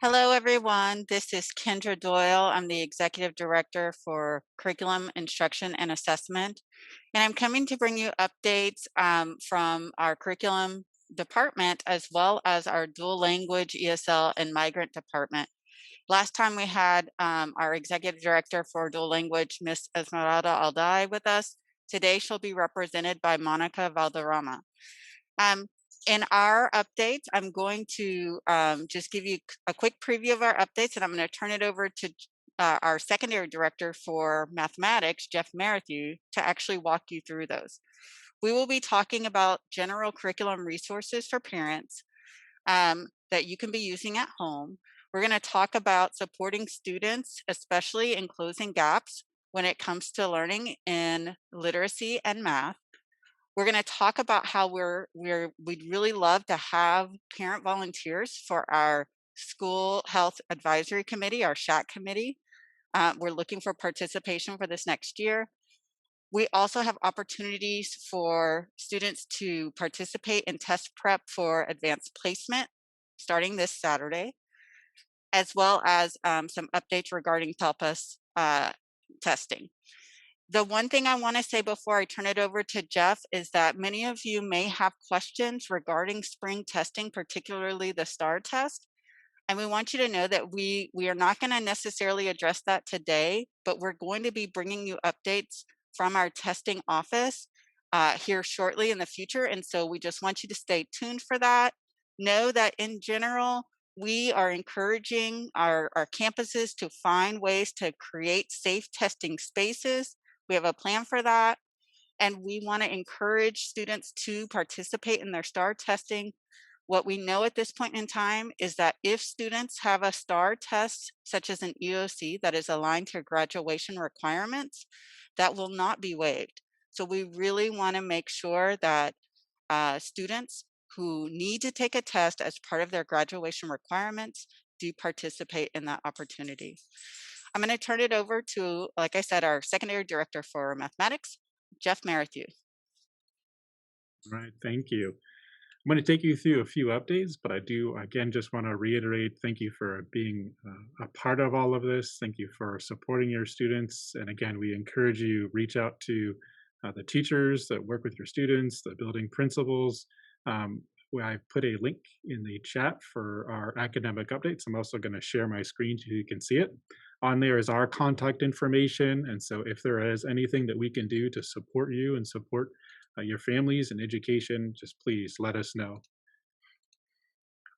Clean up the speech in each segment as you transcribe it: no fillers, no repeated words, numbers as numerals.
Hello, everyone. This is Kendra Doyle. I'm the Executive Director for Curriculum, Instruction, and Assessment. And I'm coming to bring you updates from our curriculum department as well as our dual language ESL and migrant department. Last time we had our Executive Director for dual language, Miss Esmeralda Alday, with us. Today she'll be represented by Monica Valderrama. Um, in our updates, I'm going to just give you a quick preview of our updates, and I'm going to turn it over to our secondary director for mathematics, Jeff Merrithew, to actually walk you through those. We will be talking about general curriculum resources for parents that you can be using at home. We're going to talk about supporting students, especially in closing gaps when it comes to learning in literacy and math. We're going to talk about how we'd really love to have parent volunteers for our school health advisory committee, our SHAC committee. We're looking for participation for this next year. We also have opportunities for students to participate in test prep for advanced placement starting this Saturday, as well as some updates regarding TELPUS testing. The one thing I want to say before I turn it over to Jeff is that many of you may have questions regarding spring testing, particularly the STAR test. And we want you to know that we are not going to necessarily address that today, but we're going to be bringing you updates from our testing office here shortly in the future. And so we just want you to stay tuned for that. Know that in general, we are encouraging our campuses to find ways to create safe testing spaces. We have a plan for that. And we want to encourage students to participate in their STAR testing. What we know at this point in time is that if students have a STAR test, such as an EOC that is aligned to graduation requirements, that will not be waived. So we really want to make sure that students who need to take a test as part of their graduation requirements do participate in that opportunity. I'm going to turn it over to, like I said, our secondary director for mathematics, Jeff Merrithew. All right, thank you. I'm going to take you through a few updates, but I do again just want to reiterate thank you for being a part of all of this. Thank you for supporting your students. And again, we encourage you reach out to the teachers that work with your students, the building principals. Where I put a link in the chat for our academic updates. I'm also going to share my screen so you can see it. On there is our contact information. And so if there is anything that we can do to support you and support your families and education, just please let us know.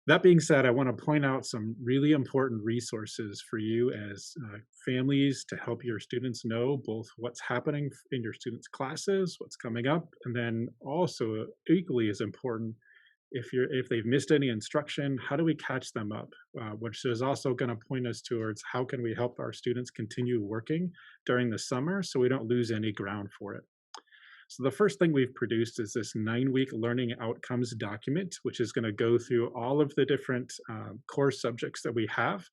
That being said, I want to point out some really important resources for you as families to help your students know both what's happening in your students' classes, what's coming up, and then also equally as important, if they've missed any instruction, how do we catch them up? Which is also going to point us towards how can we help our students continue working during the summer so we don't lose any ground for it. So the first thing we've produced is this 9-week learning outcomes document, which is going to go through all of the different core subjects that we have.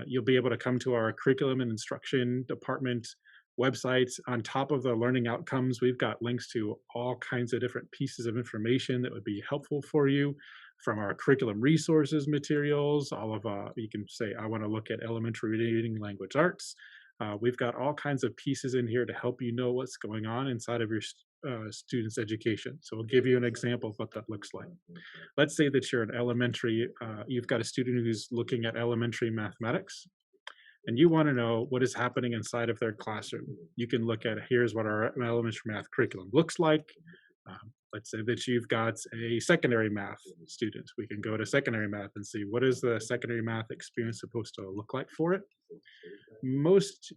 You'll be able to come to our curriculum and instruction department websites. On top of the learning outcomes, we've got links to all kinds of different pieces of information that would be helpful for you, from our curriculum resources materials, all of you can say, I want to look at elementary reading language arts. We've got all kinds of pieces in here to help you know what's going on inside of your students' education. So we'll give you an example of what that looks like. Let's say that you're an elementary, you've got a student who's looking at elementary mathematics, and you want to know what is happening inside of their classroom. You can look at, here's what our elementary math curriculum looks like. Let's say that you've got a secondary math student. We can go to secondary math and see what is the secondary math experience supposed to look like for it. Most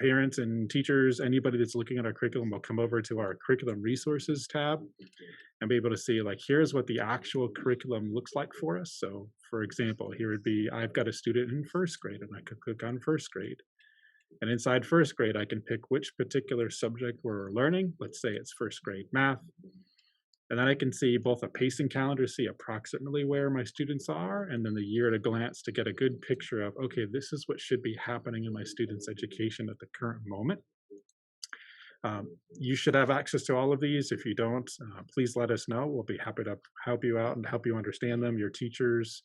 parents and teachers, anybody that's looking at our curriculum will come over to our curriculum resources tab and be able to see, like, here's what the actual curriculum looks like for us. So for example, here would be, I've got a student in first grade and I could click on first grade. And inside first grade, I can pick which particular subject we're learning. Let's say it's first grade math. And then I can see both a pacing calendar, see approximately where my students are, and then the year at a glance to get a good picture of, okay, this is what should be happening in my students' education at the current moment. You should have access to all of these. If you don't, please let us know. We'll be happy to help you out and help you understand them, your teachers,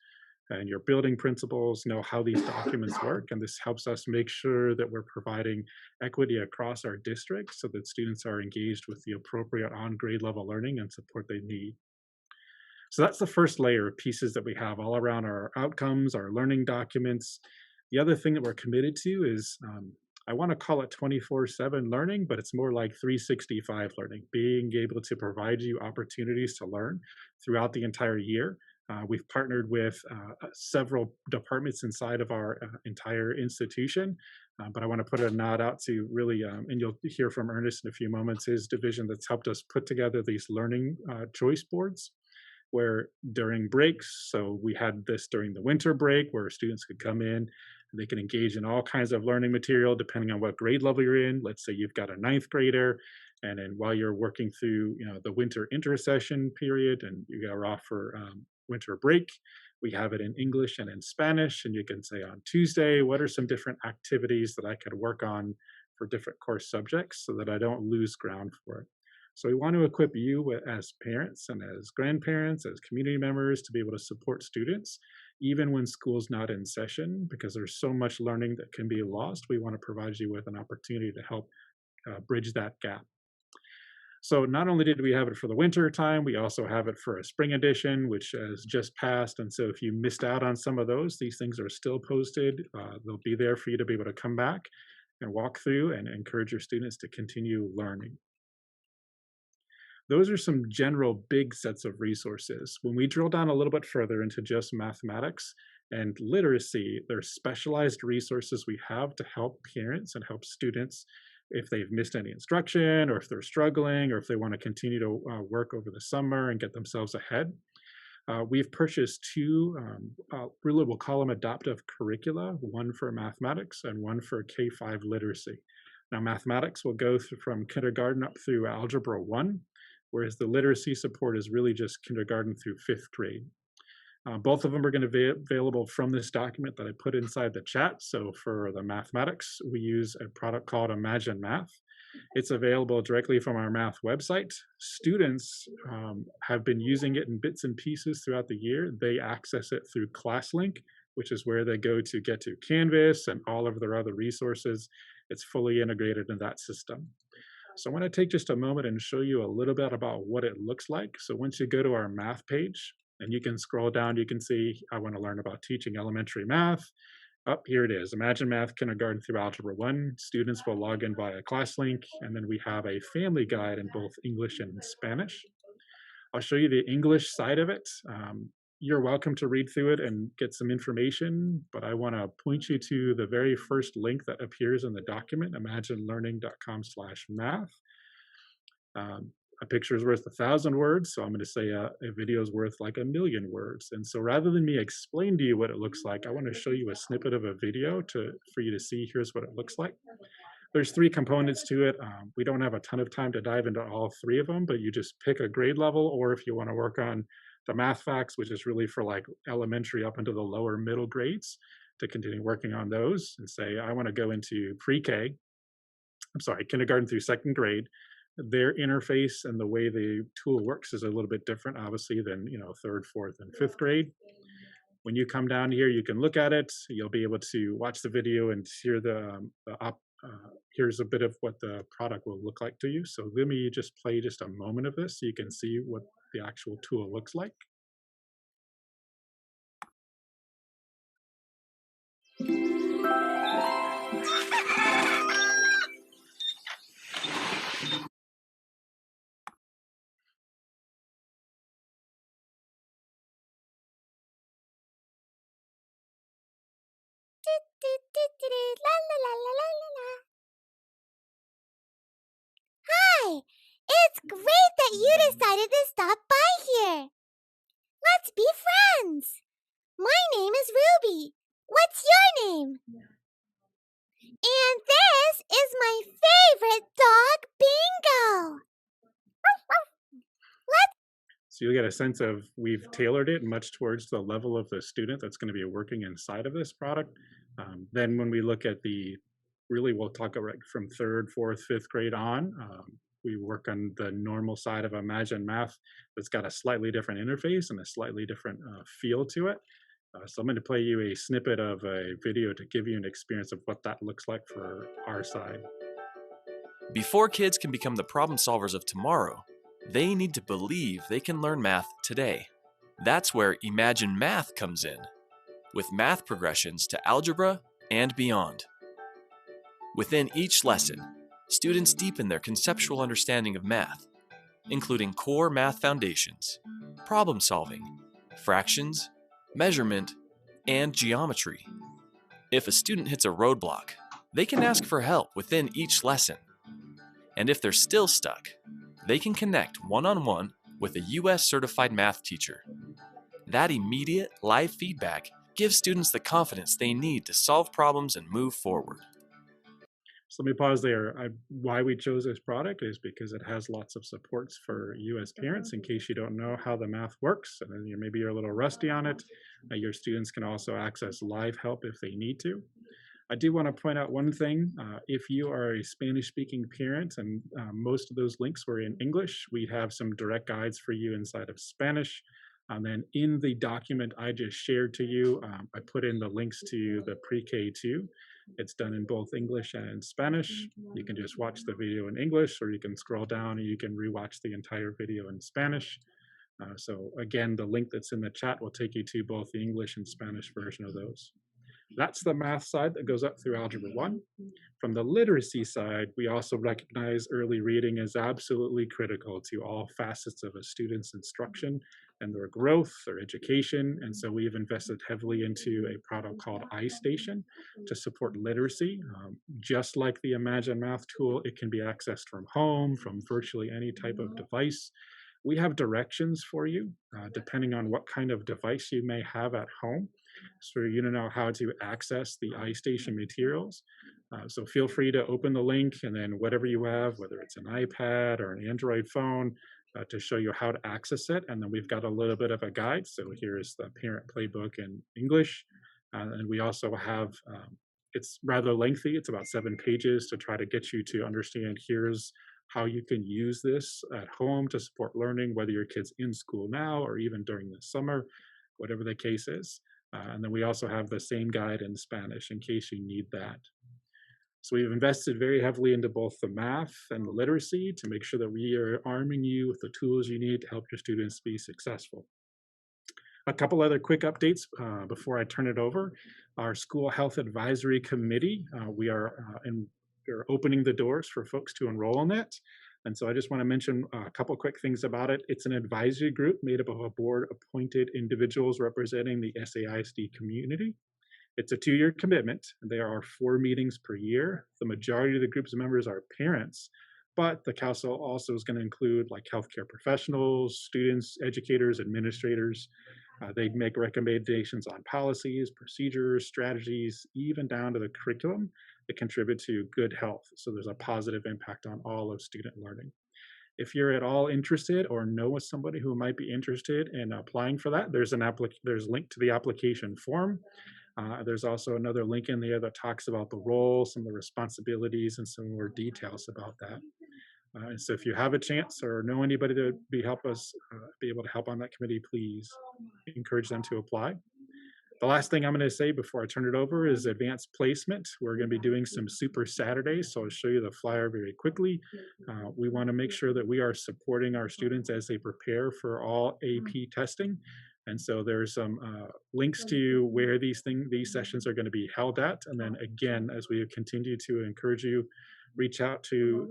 and your building principals know how these documents work. And this helps us make sure that we're providing equity across our district so that students are engaged with the appropriate on grade level learning and support they need. So that's the first layer of pieces that we have all around our outcomes, our learning documents. The other thing that we're committed to is I want to call it 24/7 learning, but it's more like 365 learning, being able to provide you opportunities to learn throughout the entire year. We've partnered with several departments inside of our entire institution, but I want to put a nod out to really, and you'll hear from Ernest in a few moments, his division that's helped us put together these learning choice boards where during breaks, so we had this during the winter break where students could come in and they can engage in all kinds of learning material depending on what grade level you're in. Let's say you've got a ninth grader, and then while you're working through, the winter intersession period, and you are off for winter break, we have it in English and in Spanish, and you can say on Tuesday, what are some different activities that I could work on for different course subjects so that I don't lose ground for it. So we want to equip you as parents and as grandparents, as community members to be able to support students, even when school's not in session, because there's so much learning that can be lost. We want to provide you with an opportunity to help bridge that gap. So not only did we have it for the winter time, we also have it for a spring edition, which has just passed. And so if you missed out on some of those, these things are still posted. They'll be there for you to be able to come back and walk through and encourage your students to continue learning. Those are some general big sets of resources. When we drill down a little bit further into just mathematics and literacy, there's specialized resources we have to help parents and help students if they've missed any instruction or if they're struggling or if they want to continue to work over the summer and get themselves ahead. We've purchased two, really we'll call them adaptive curricula, one for mathematics and one for K-5 literacy. Now, mathematics will go from kindergarten up through algebra 1, whereas the literacy support is really just kindergarten through 5th grade. Both of them are going to be available from this document that I put inside the chat. So for the mathematics, we use a product called Imagine Math. It's available directly from our math website. Students have been using it in bits and pieces throughout the year. They access it through ClassLink, which is where they go to get to Canvas and all of their other resources. It's fully integrated in that system. So I want to take just a moment and show you a little bit about what it looks like. So once you go to our math page, and you can scroll down, you can see I want to learn about teaching elementary math. Up here it is, Imagine Math Kindergarten through Algebra 1. Students will log in via ClassLink, and then we have a family guide in both English and Spanish. I'll show you the English side of it. You're welcome to read through it and get some information, but I want to point you to the very first link that appears in the document, imaginelearning.com/math. A picture is worth 1,000 words, so I'm going to say a video is worth like 1,000,000 words. And so rather than me explain to you what it looks like, I want to show you a snippet of a video for you to see here's what it looks like. There's three components to it. We don't have a ton of time to dive into all three of them, but you just pick a grade level, or if you want to work on the math facts, which is really for like elementary up into the lower middle grades, to continue working on those and say, I want to go into pre-K, I'm sorry, kindergarten through 2nd grade. Their interface and the way the tool works is a little bit different, obviously, than 3rd, 4th, and 5th grade. When you come down here, you can look at it. You'll be able to watch the video and hear here's a bit of what the product will look like to you. So let me just play just a moment of this so you can see what the actual tool looks like. La la la la la la la. Hi! It's great that you decided to stop by here. Let's be friends. My name is Ruby. What's your name? And this is my favorite dog, Bingo. So you'll get a sense of we've tailored it much towards the level of the student that's going to be working inside of this product. Then when we look at we'll talk about from 3rd, 4th, 5th grade on. We work on the normal side of Imagine Math that's got a slightly different interface and a slightly different feel to it. So I'm going to play you a snippet of a video to give you an experience of what that looks like for our side. Before kids can become the problem solvers of tomorrow, they need to believe they can learn math today. That's where Imagine Math comes in, with math progressions to algebra and beyond. Within each lesson, students deepen their conceptual understanding of math, including core math foundations, problem solving, fractions, measurement, and geometry. If a student hits a roadblock, they can ask for help within each lesson. And if they're still stuck, they can connect one-on-one with a US certified math teacher. That immediate, live feedback gives students the confidence they need to solve problems and move forward. So let me pause there. Why we chose this product is because it has lots of supports for you as parents in case you don't know how the math works and then maybe you're a little rusty on it. Your students can also access live help if they need to. I do want to point out one thing. If you are a Spanish speaking parent, and most of those links were in English, we have some direct guides for you inside of Spanish. And then in the document I just shared to you, I put in the links to the pre-K 2. It's done in both English and Spanish. You can just watch the video in English, or you can scroll down and you can rewatch the entire video in Spanish. So again, the link that's in the chat will take you to both the English and Spanish version of those. That's the math side that goes up through Algebra 1. From the literacy side, we also recognize early reading is absolutely critical to all facets of a student's instruction and their growth, their education. And so we've invested heavily into a product called iStation to support literacy. Just like the Imagine Math tool, it can be accessed from home, from virtually any type of device. We have directions for you, depending on what kind of device you may have at home, so you know how to access the iStation materials. So feel free to open the link and then whatever you have, whether it's an iPad or an Android phone, to show you how to access it. And then we've got a little bit of a guide. So here is the parent playbook in English. And we also have, it's rather lengthy. It's about 7 pages to try to get you to understand here's how you can use this at home to support learning, whether your kid's in school now or even during the summer, whatever the case is. And then we also have the same guide in Spanish in case you need that. So we've invested very heavily into both the math and the literacy to make sure that we are arming you with the tools you need to help your students be successful. A couple other quick updates before I turn it over. Our School Health Advisory Committee, we're opening the doors for folks to enroll in it. And so I just want to mention a couple quick things about it. It's an advisory group made up of a board appointed individuals representing the SAISD community. It's a 2-year commitment. There are 4 meetings per year. The majority of the group's members are parents, but the council also is going to include like healthcare professionals, students, educators, administrators. They make recommendations on policies, procedures, strategies, even down to the curriculum that contribute to good health. So there's a positive impact on all of student learning. If you're at all interested or know of somebody who might be interested in applying for that, there's a link to the application form. There's also another link in there that talks about the role, some of the responsibilities, and some more details about that. And so if you have a chance or know anybody that would be able to help on that committee, please encourage them to apply. The last thing I'm going to say before I turn it over is advanced placement. We're going to be doing some Super Saturdays, so I'll show you the flyer very quickly. We want to make sure that we are supporting our students as they prepare for all AP testing. And so there's some links to where these sessions are going to be held at. And then again, as we continue to encourage you, reach out to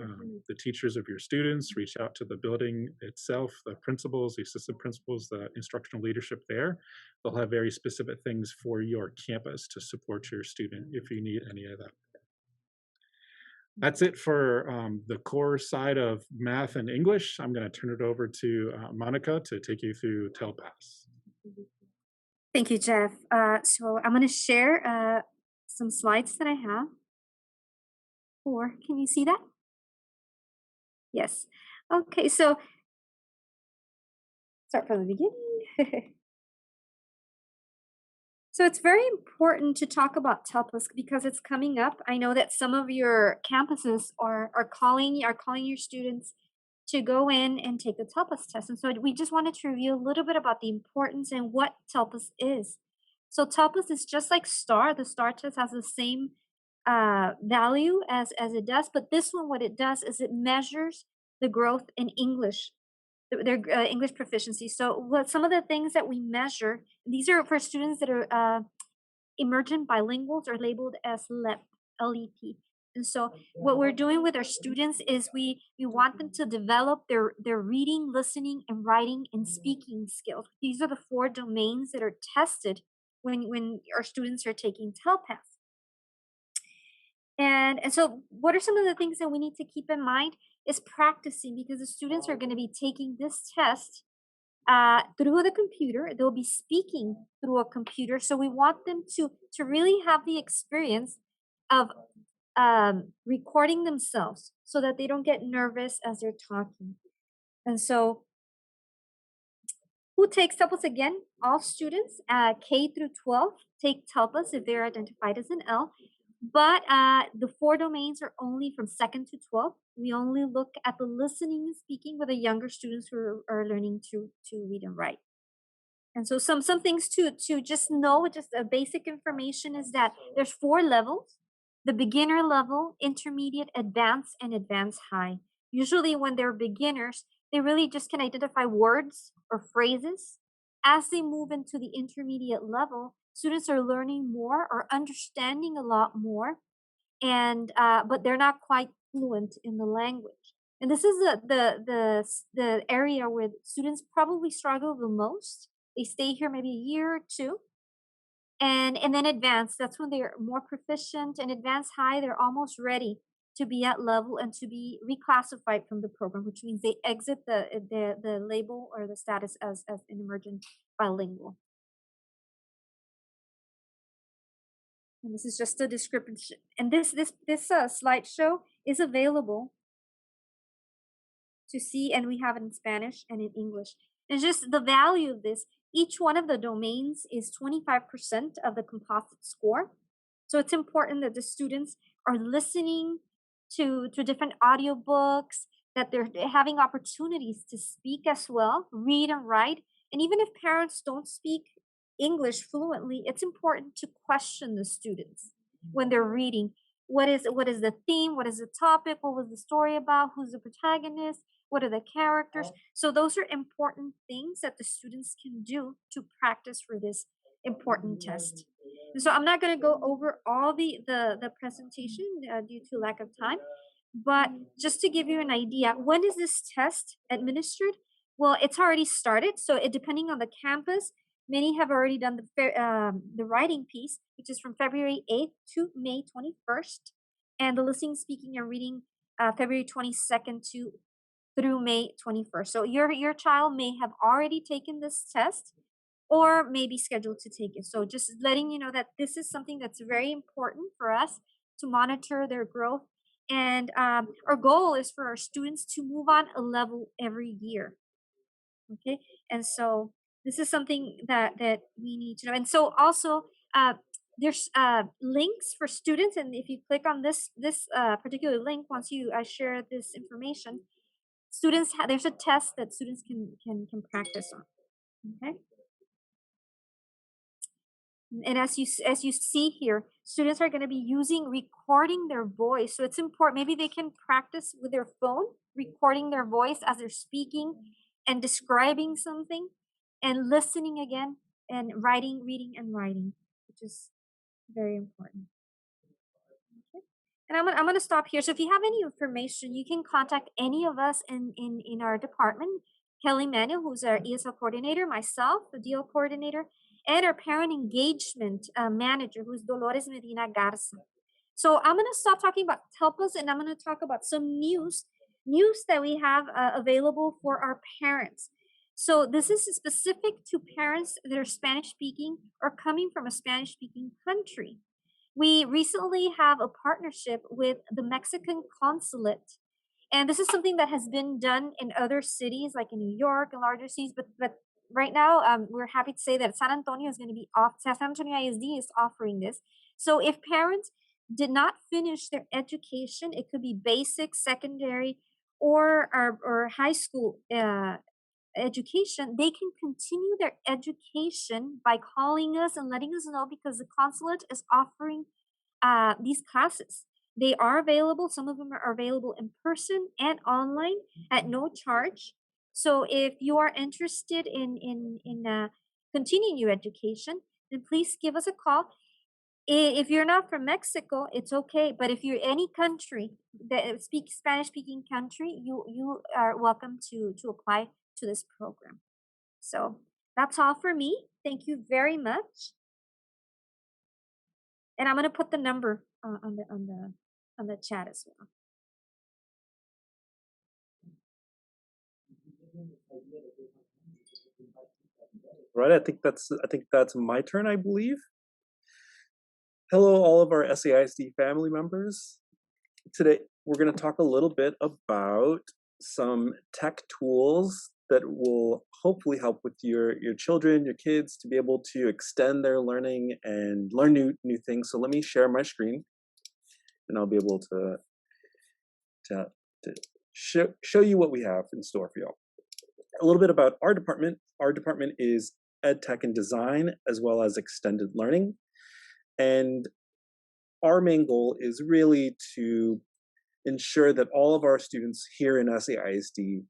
the teachers of your students, reach out to the building itself, the principals, the assistant principals, the instructional leadership there. They'll have very specific things for your campus to support your student if you need any of that. That's it for the core side of math and English. I'm going to turn it over to Monica to take you through TELPAS. Thank you, Jeff. So I'm going to share some slides that I have. Or can you see that? Yes. Okay, so start from the beginning. So it's very important to talk about TELPUS because it's coming up. I know that some of your campuses are calling your students to go in and take the TELPUS test. And so we just wanted to review a little bit about the importance and what TELPUS is. So TELPUS is just like STAR. The STAR test has the same value as it does, but this one, what it does is it measures the growth in English, their English proficiency. So what some of the things that we measure, these are for students that are emergent bilinguals, are labeled as LEP, LEP. And so what we're doing with our students is we want them to develop their reading, listening, and writing and speaking skills. These are the 4 domains that are tested when our students are taking TELPAS. And so what are some of the things that we need to keep in mind is practicing, because the students are going to be taking this test through the computer. They'll be speaking through a computer. So we want them to really have the experience of recording themselves so that they don't get nervous as they're talking. And so who takes TELPUS again? All students, K through 12, take TELPUS if they're identified as an L. But the 4 domains are only from 2nd to 12th. We only look at the listening and speaking with the younger students who are learning to read and write. And so some things to just know, just a basic information, is that there's 4 levels: the beginner level, intermediate, advanced, and advanced high. Usually when they're beginners, they really just can identify words or phrases. As they move into the intermediate level, students are learning more or understanding a lot more, and but they're not quite fluent in the language. And this is the area where students probably struggle the most. They stay here maybe a year or 2, and then advanced, that's when they're more proficient. And advanced high, they're almost ready to be at level and to be reclassified from the program, which means they exit the label or the status as an emergent bilingual. And this is just a description. And this slideshow is available to see, and we have it in Spanish and in English. And just the value of this, each one of the domains is 25% of the composite score. So it's important that the students are listening to different audiobooks, that they're having opportunities to speak as well, read and write. And even if parents don't speak English fluently, it's important to question the students when they're reading. What is the theme? What is the topic? What was the story about? Who's the protagonist? What are the characters? So those are important things that the students can do to practice for this important test. And so I'm not going to go over all the presentation due to lack of time, but just to give you an idea, when is this test administered? Well, it's already started. So depending on the campus, many have already done the writing piece, which is from February 8th to May 21st, and the listening, speaking, and reading February 22nd through May 21st. So your child may have already taken this test or may be scheduled to take it. So just letting you know that this is something that's very important for us to monitor their growth. And our goal is for our students to move on a level every year. Okay, and so this is something that we need to know. And so also there's links for students, and if you click on this particular link, once I share this information, students there's a test that students can practice on. Okay, and as you see here, students are going to be recording their voice. So it's important, maybe they can practice with their phone, recording their voice as they're speaking and describing something, and listening again, and reading and writing, which is very important. Okay. And I'm gonna stop here. So if you have any information, you can contact any of us in our department. Kelly Manuel, who's our ESL coordinator, myself, the DL coordinator, and our parent engagement manager, who's Dolores Medina Garza. So I'm gonna stop talking about TELPUS, and I'm gonna talk about some news that we have available for our parents. So this is specific to parents that are Spanish speaking or coming from a Spanish speaking country. We recently have a partnership with the Mexican consulate, and this is something that has been done in other cities, like in New York and larger cities. But right now, we're happy to say that San Antonio is going to be off. San Antonio ISD is offering this. So if parents did not finish their education, it could be basic, secondary, or high school education, they can continue their education by calling us and letting us know, because the consulate is offering these classes. They are available. Some of them are available in person and online at no charge. So if you are interested in continuing your education, then please give us a call. If you're not from Mexico, it's okay. But if you're any country that speaks Spanish-speaking country, you are welcome to apply to this program. So that's all for me. Thank you very much. And I'm gonna put the number on the chat as well. Right, I think that's my turn, I believe. Hello, all of our SAISD family members. Today, we're going to talk a little bit about some tech tools that will hopefully help with your children, your kids, to be able to extend their learning and learn new things. So let me share my screen, and I'll be able to show you what we have in store for y'all. A little bit about our department. Our department is Ed Tech and Design, as well as extended learning. And our main goal is really to ensure that all of our students here in SAISD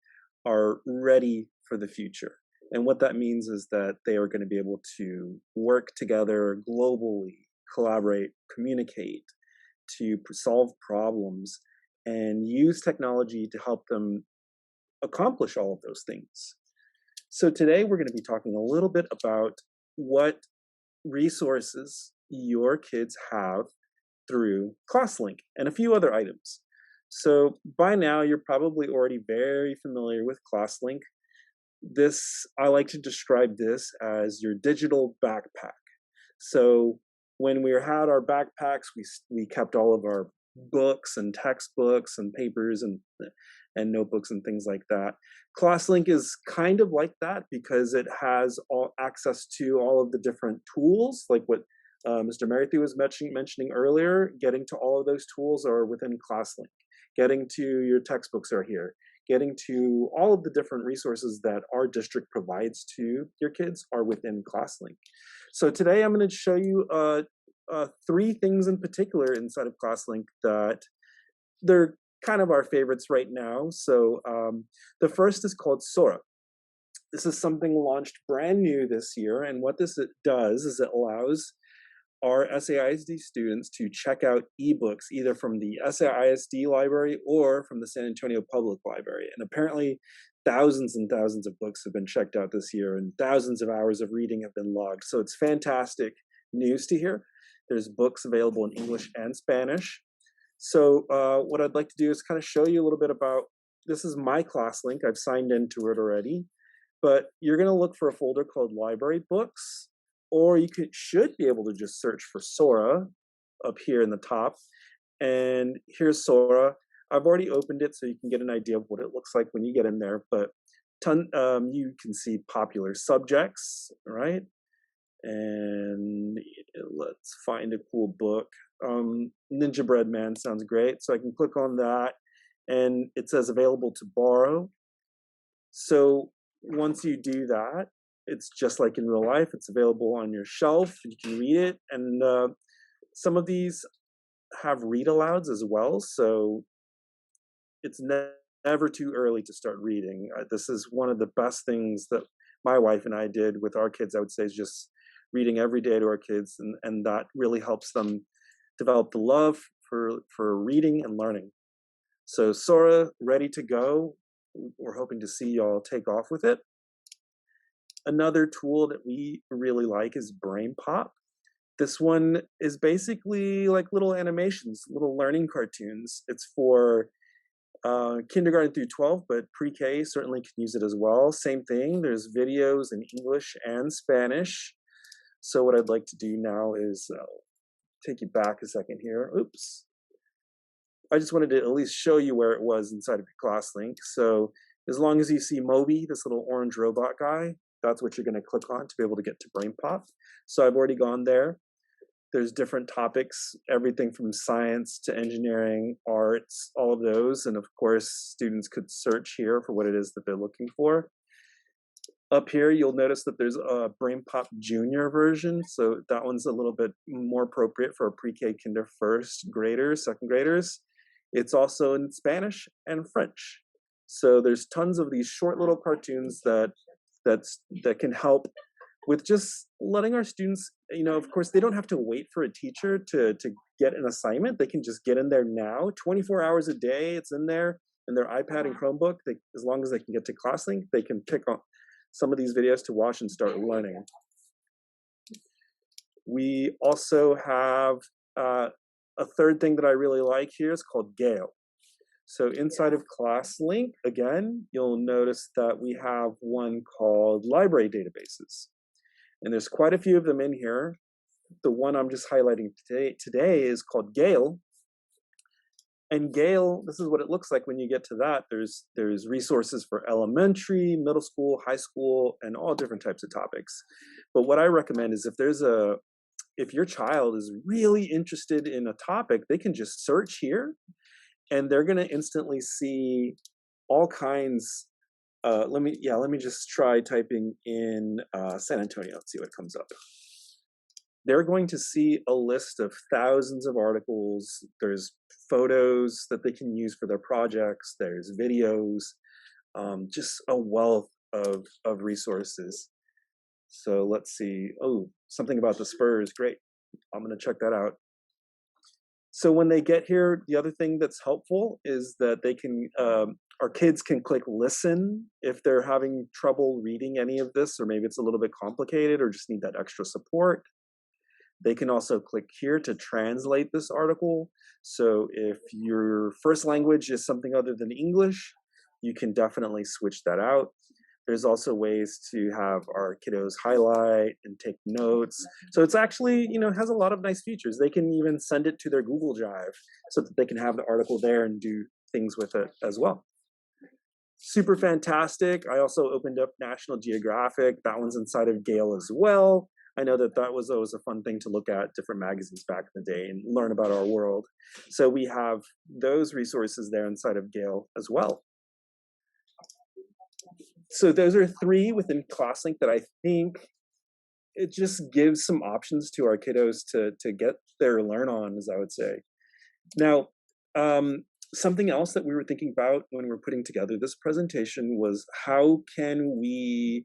are ready for the future. And what that means is that they are going to be able to work together globally, collaborate, communicate, to solve problems, and use technology to help them accomplish all of those things. So today we're going to be talking a little bit about what resources your kids have through ClassLink and a few other items. So by now you're probably already very familiar with ClassLink. I like to describe this as your digital backpack. So when we had our backpacks, we kept all of our books and textbooks and papers and notebooks and things like that. ClassLink is kind of like that because it has all access to all of the different tools, like what Mr. Marathi was mentioning earlier. Getting to all of those tools are within ClassLink. Getting to your textbooks are here. Getting to all of the different resources that our district provides to your kids are within ClassLink. So today I'm going to show you 3 things in particular inside of ClassLink that they're kind of our favorites right now. So the first is called Sora. This is something launched brand new this year, and what this does is it allows our SAISD students to check out ebooks either from the SAISD library or from the San Antonio Public Library. And apparently thousands and thousands of books have been checked out this year, and thousands of hours of reading have been logged. So it's fantastic news to hear. There's books available in English and Spanish. So what I'd like to do is kind of show you a little bit about, this is my ClassLink. I've signed into it already, but you're going to look for a folder called Library Books, or you should be able to just search for Sora up here in the top. And here's Sora. I've already opened it so you can get an idea of what it looks like when you get in there, but you can see popular subjects, right? And let's find a cool book. Ninja Bread Man sounds great. So I can click on that and it says available to borrow. So once you do that, it's just like in real life. It's available on your shelf. You can read it. And some of these have read alouds as well. So it's never too early to start reading. This is one of the best things that my wife and I did with our kids, I would say, is just reading every day to our kids. And that really helps them develop the love for reading and learning. So Sora, ready to go. We're hoping to see y'all take off with it. Another tool that we really like is Brain Pop. This one is basically like little animations, little learning cartoons. It's for kindergarten through 12, but pre-K certainly can use it as well. Same thing, there's videos in English and Spanish. So what I'd like to do now is take you back a second here. Oops. I just wanted to at least show you where it was inside of your ClassLink. So as long as you see Moby, this little orange robot guy, that's what you're going to click on to be able to get to Brain Pop. So I've already gone there. There's different topics, everything from science to engineering, arts, all of those. And of course, students could search here for what it is that they're looking for. Up here, you'll notice that there's a Brain Pop Junior version, so that one's a little bit more appropriate for pre-K, kinder, first graders, second graders. It's also in Spanish and French. So there's tons of these short little cartoons that can help with just letting our students, of course, they don't have to wait for a teacher to get an assignment. They can just get in there now, 24 hours a day. It's in there in their iPad and Chromebook. As long as they can get to ClassLink, they can pick on some of these videos to watch and start learning. We also have a third thing that I really like here is called Gale. So inside of ClassLink, again, you'll notice that we have one called library databases. And there's quite a few of them in here. The one I'm just highlighting today is called Gale. And Gale, this is what it looks like when you get to that. There's resources for elementary, middle school, high school, and all different types of topics. But what I recommend is if your child is really interested in a topic, they can just search here and they're gonna instantly see all kinds. Let me just try typing in San Antonio and see what comes up. They're going to see a list of thousands of articles. There's photos that they can use for their projects. There's videos, just a wealth of resources. So let's see. Oh, something about the Spurs. Great. I'm going to check that out. So when they get here, the other thing that's helpful is that they can, our kids can click listen if they're having trouble reading any of this, or maybe it's a little bit complicated or just need that extra support. They can also click here to translate this article. So if your first language is something other than English, you can definitely switch that out. There's also ways to have our kiddos highlight and take notes. So it's actually, has a lot of nice features. They can even send it to their Google Drive so that they can have the article there and do things with it as well. Super fantastic. I also opened up National Geographic. That one's inside of Gale as well. I know that was always a fun thing to look at different magazines back in the day and learn about our world. So we have those resources there inside of Gale as well. So those are three within ClassLink that I think it just gives some options to our kiddos to get their learn on, as I would say. Now, something else that we were thinking about when we were putting together this presentation was how can we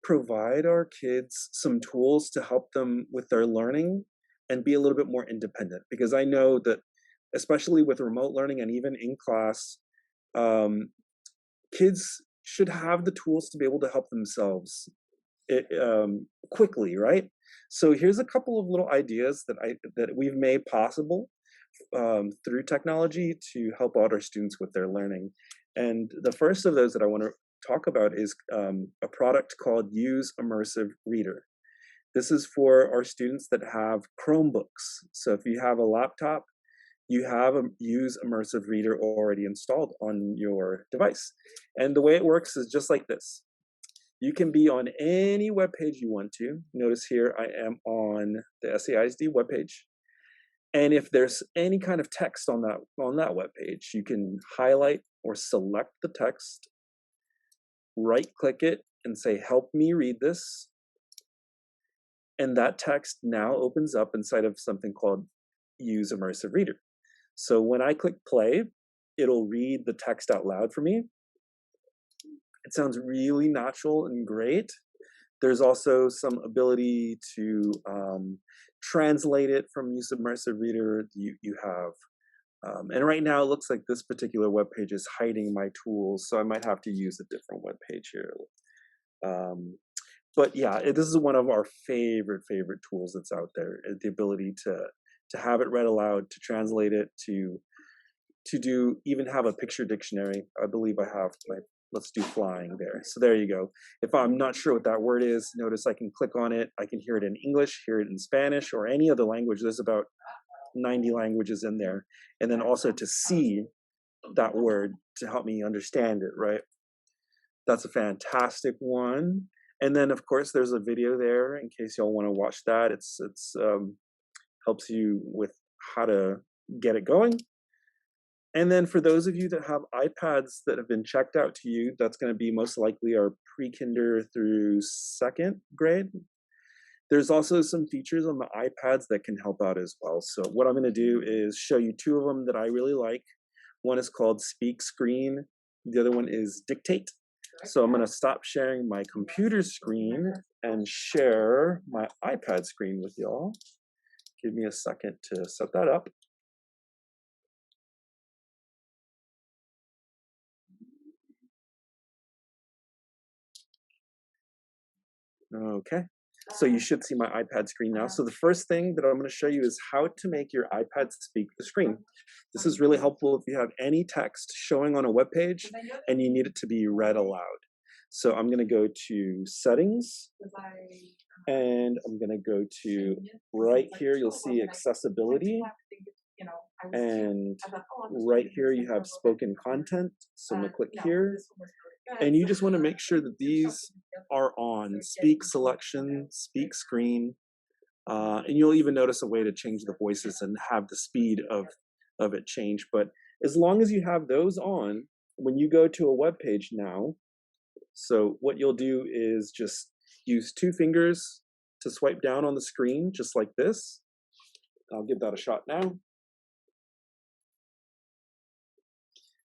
provide our kids some tools to help them with their learning and be a little bit more independent? Because I know that, especially with remote learning and even in class, kids should have the tools to be able to help themselves quickly, right? So here's a couple of little ideas that we've made possible through technology to help out our students with their learning. And the first of those that I want to talk about is a product called Use Immersive Reader. This is for our students that have Chromebooks. So if you have a laptop, you have a Use Immersive Reader already installed on your device. And the way it works is just like this. You can be on any web page you want to. Notice here I am on the SAISD webpage. And if there's any kind of text on that web page, you can highlight or select the text, right-click it, and say, help me read this. And that text now opens up inside of something called Use Immersive Reader. So when I click play, it'll read the text out loud for me. It sounds really natural and great. There's also some ability to translate it from Use Immersive Reader. You have, and right now it looks like this particular web page is hiding my tools, so I might have to use a different web page here. But yeah, this is one of our favorite tools that's out there. The ability to have it read aloud, to translate it, to even have a picture dictionary. I believe I have my, let's do flying there. So there you go. If I'm not sure what that word is, notice I can click on it. I can hear it in English, hear it in Spanish, or any other language. There's about 90 languages in there. And then also to see that word to help me understand it, right? That's a fantastic one. And then of course there's a video there in case y'all want to watch that. It's helps you with how to get it going. And then for those of you that have iPads that have been checked out to you, that's going to be most likely our pre-kinder through second grade. There's also some features on the iPads that can help out as well. So what I'm going to do is show you two of them that I really like. One is called Speak Screen. The other one is Dictate. So I'm going to stop sharing my computer screen and share my iPad screen with y'all. Give me a second to set that up. Okay, so you should see my iPad screen now. So the first thing that I'm going to show you is how to make your iPad speak the screen. This is really helpful if you have any text showing on a web page and you need it to be read aloud. So I'm going to go to Settings, and I'm going to go to right here, you'll see Accessibility. And right here you have Spoken Content. So I'm going to click here. And you just want to make sure that these are on Speak Selection, Speak Screen, and you'll even notice a way to change the voices and have the speed of it change. But as long as you have those on, when you go to a web page now, so what you'll do is just use two fingers to swipe down on the screen, just like this. I'll give that a shot now.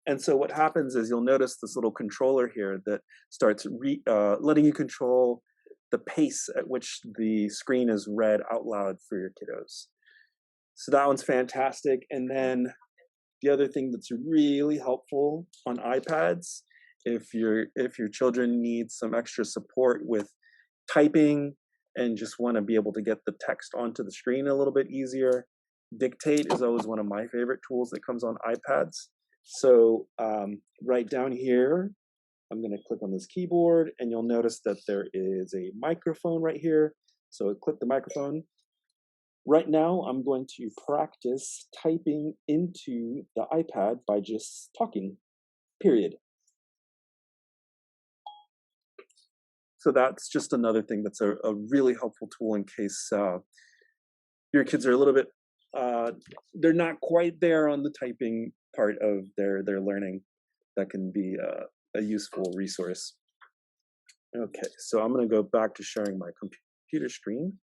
And so what happens is you'll notice this little controller here that starts letting you control the pace at which the screen is read out loud for your kiddos. So that one's fantastic. And then the other thing that's really helpful on iPads, if your children need some extra support with typing and just want to be able to get the text onto the screen a little bit easier, Dictate is always one of my favorite tools that comes on iPads. So right down here, I'm going to click on this keyboard, and you'll notice that there is a microphone right here. So click the microphone. Right now, I'm going to practice typing into the iPad by just talking, period. So that's just another thing that's a really helpful tool in case your kids are a little bit, they're not quite there on the typing part of their learning. That can be a useful resource. Okay, so I'm going to go back to sharing my computer screen.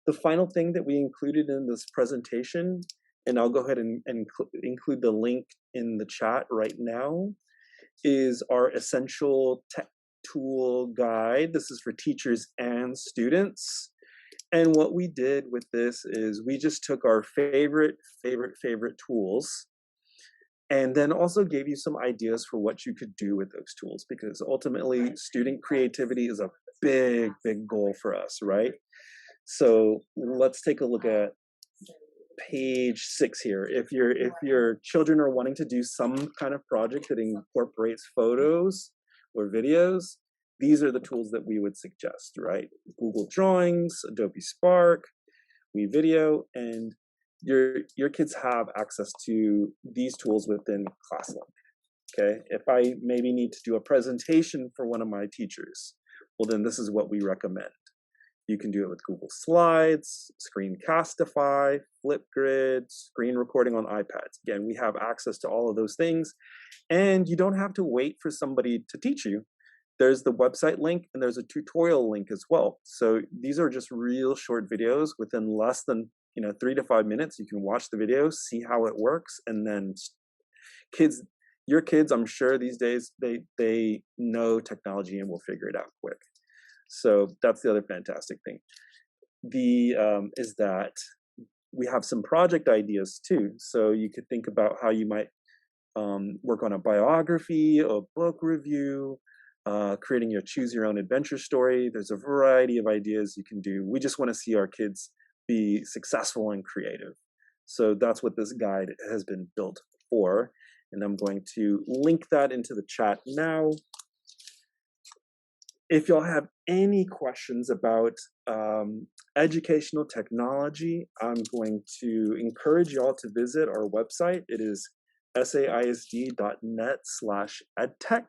The final thing that we included in this presentation, and I'll go ahead and include the link in the chat right now, is our essential tech tool guide. This is for teachers and students. And what we did with this is we just took our favorite tools and then also gave you some ideas for what you could do with those tools, because ultimately student creativity is a big goal for us, right? So let's take a look at page 6 here. If your children are wanting to do some kind of project that incorporates photos or videos, these are the tools that we would suggest, right? Google Drawings, Adobe Spark, WeVideo, and your kids have access to these tools within ClassLink. Okay, if I maybe need to do a presentation for one of my teachers, well then this is what we recommend. You can do it with Google Slides, Screencastify, Flipgrid, screen recording on iPads. Again, we have access to all of those things, and you don't have to wait for somebody to teach you. There's the website link and there's a tutorial link as well. So these are just real short videos within less than 3 to 5 minutes. You can watch the video, see how it works, and then your kids, I'm sure these days they know technology and will figure it out quick. So that's the other fantastic thing. Is that we have some project ideas too. So you could think about how you might work on a biography, a book review, creating your choose your own adventure story. There's a variety of ideas you can do. We just want to see our kids be successful and creative. So that's what this guide has been built for. And I'm going to link that into the chat now. If y'all have any questions about educational technology, I'm going to encourage y'all to visit our website. It is saisd.net/edtech.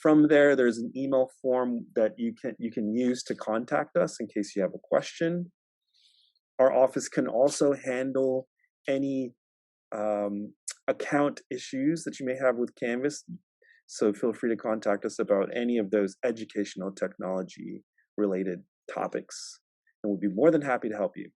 From there, there's an email form that you can use to contact us in case you have a question. Our office can also handle any account issues that you may have with Canvas. So feel free to contact us about any of those educational technology related topics, and we'll be more than happy to help you.